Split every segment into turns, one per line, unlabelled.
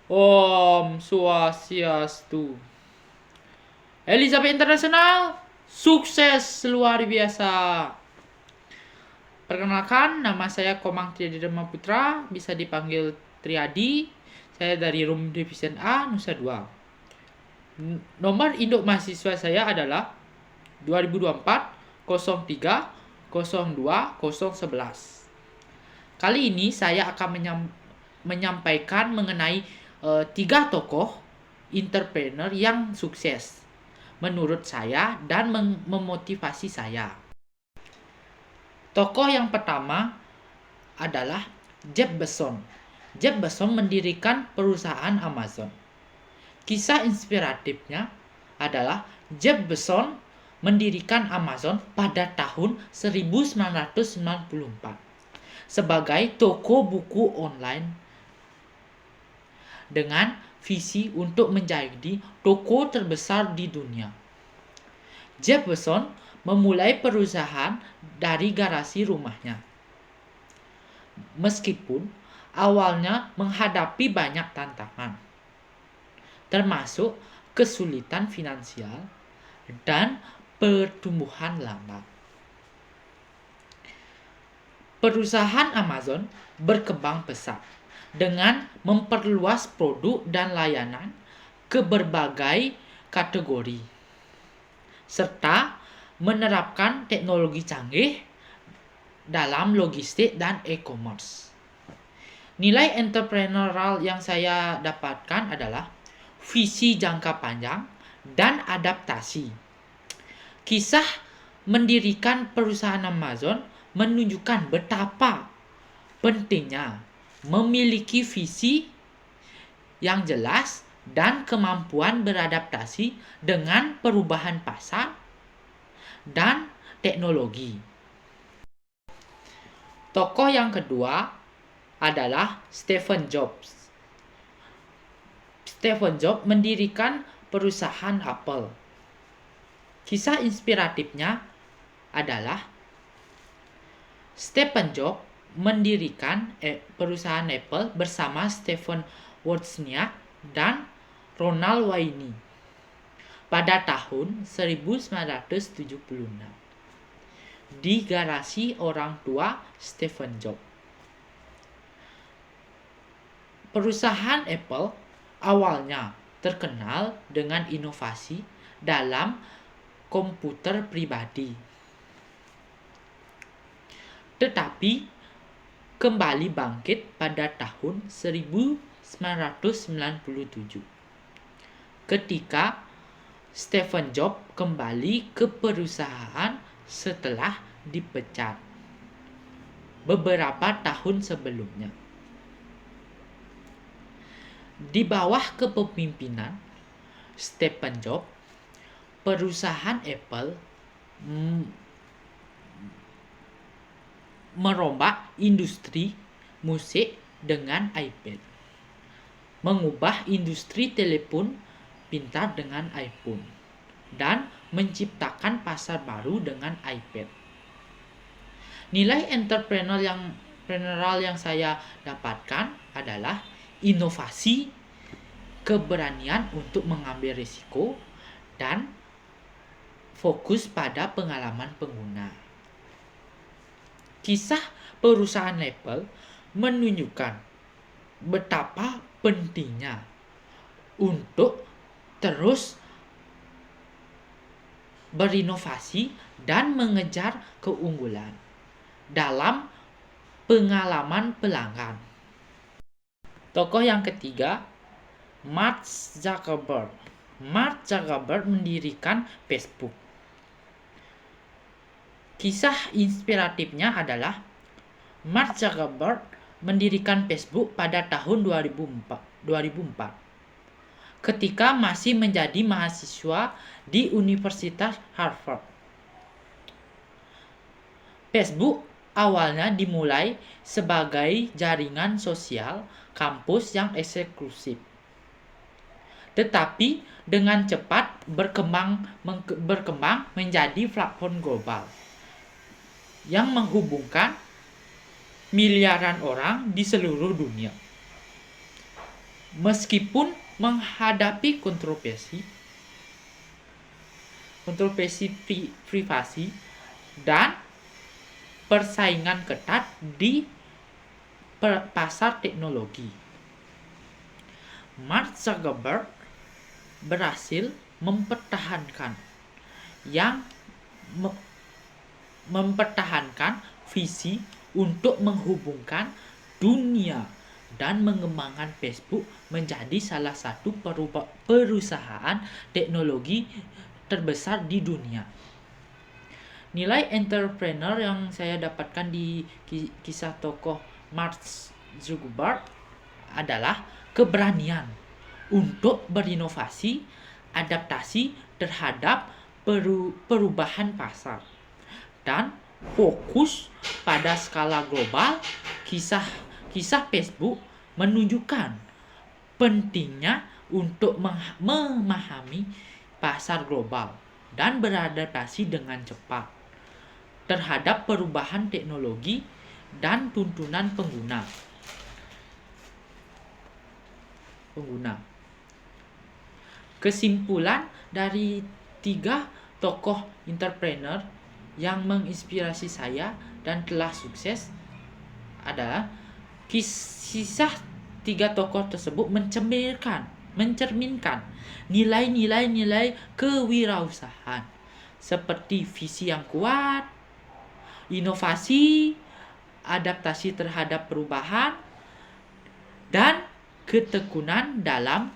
Om Swastiastu. Elizabeth Internasional, sukses luar biasa. Perkenalkan, nama saya Komang Triadi Dharma Putra, bisa dipanggil Triadi. Saya dari Room Division A, Nusa 2. Nomor induk mahasiswa saya adalah 2024 03 02 011. Kali ini saya akan menyampaikan mengenai tiga tokoh entrepreneur yang sukses menurut saya dan memotivasi saya. Tokoh yang pertama adalah Jeff Bezos. Jeff Bezos mendirikan perusahaan Amazon. Kisah inspiratifnya adalah Jeff Bezos mendirikan Amazon pada tahun 1994 sebagai toko buku online dengan visi untuk menjadi toko terbesar di dunia. Jeff Bezos memulai perusahaan dari garasi rumahnya. Meskipun awalnya menghadapi banyak tantangan, termasuk kesulitan finansial dan pertumbuhan lambat. Perusahaan Amazon berkembang pesat dengan memperluas produk dan layanan ke berbagai kategori, serta menerapkan teknologi canggih dalam logistik dan e-commerce. Nilai entrepreneurial yang saya dapatkan adalah visi jangka panjang dan adaptasi. Kisah mendirikan perusahaan Amazon menunjukkan betapa pentingnya memiliki visi yang jelas dan kemampuan beradaptasi dengan perubahan pasar dan teknologi. Tokoh yang kedua adalah Steve Jobs. Steve Jobs mendirikan perusahaan Apple. Kisah inspiratifnya adalah Steve Jobs mendirikan perusahaan Apple bersama Stephen Wozniak dan Ronald Wayne pada tahun 1976 di garasi orang tua Stephen Jobs. Perusahaan Apple awalnya terkenal dengan inovasi dalam komputer pribadi, tetapi kembali bangkit pada tahun 1997 ketika Stephen Jobs kembali ke perusahaan setelah dipecat beberapa tahun sebelumnya. Di bawah kepemimpinan Stephen Jobs, perusahaan Apple merombak industri musik dengan iPad, mengubah industri telepon pintar dengan iPhone, dan menciptakan pasar baru dengan iPad. Nilai entrepreneurial yang saya dapatkan adalah inovasi, keberanian untuk mengambil risiko, dan fokus pada pengalaman pengguna. Kisah perusahaan Apple menunjukkan betapa pentingnya untuk terus berinovasi dan mengejar keunggulan dalam pengalaman pelanggan. Tokoh yang ketiga, Mark Zuckerberg. Mark Zuckerberg mendirikan Facebook. Kisah inspiratifnya adalah Mark Zuckerberg mendirikan Facebook pada tahun 2004 ketika masih menjadi mahasiswa di Universitas Harvard. Facebook awalnya dimulai sebagai jaringan sosial kampus yang eksklusif, tetapi dengan cepat berkembang menjadi platform global yang menghubungkan miliaran orang di seluruh dunia. Meskipun menghadapi kontroversi privasi dan persaingan ketat di pasar teknologi, Mark Zuckerberg berhasil mempertahankan visi untuk menghubungkan dunia dan mengembangkan Facebook menjadi salah satu perusahaan teknologi terbesar di dunia. Nilai entrepreneur yang saya dapatkan di kisah tokoh Mark Zuckerberg adalah keberanian untuk berinovasi, adaptasi terhadap perubahan pasar, dan fokus pada skala global. Kisah Facebook menunjukkan pentingnya untuk memahami pasar global dan beradaptasi dengan cepat terhadap perubahan teknologi dan tuntunan pengguna. Kesimpulan dari 3 tokoh entrepreneur yang menginspirasi saya dan telah sukses adalah kisah 3 tokoh tersebut mencerminkan nilai-nilai kewirausahaan seperti visi yang kuat, inovasi, adaptasi terhadap perubahan, dan ketekunan dalam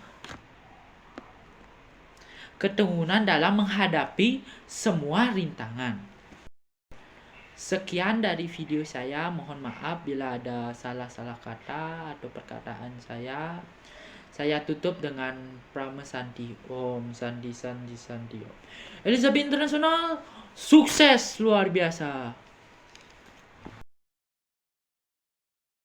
menghadapi semua rintangan. Sekian dari video saya, mohon maaf bila ada salah-salah kata atau perkataan saya. Saya tutup dengan Prama Santi. Om Santi Santi Santi Om. Elizabeth Internasional, sukses luar biasa.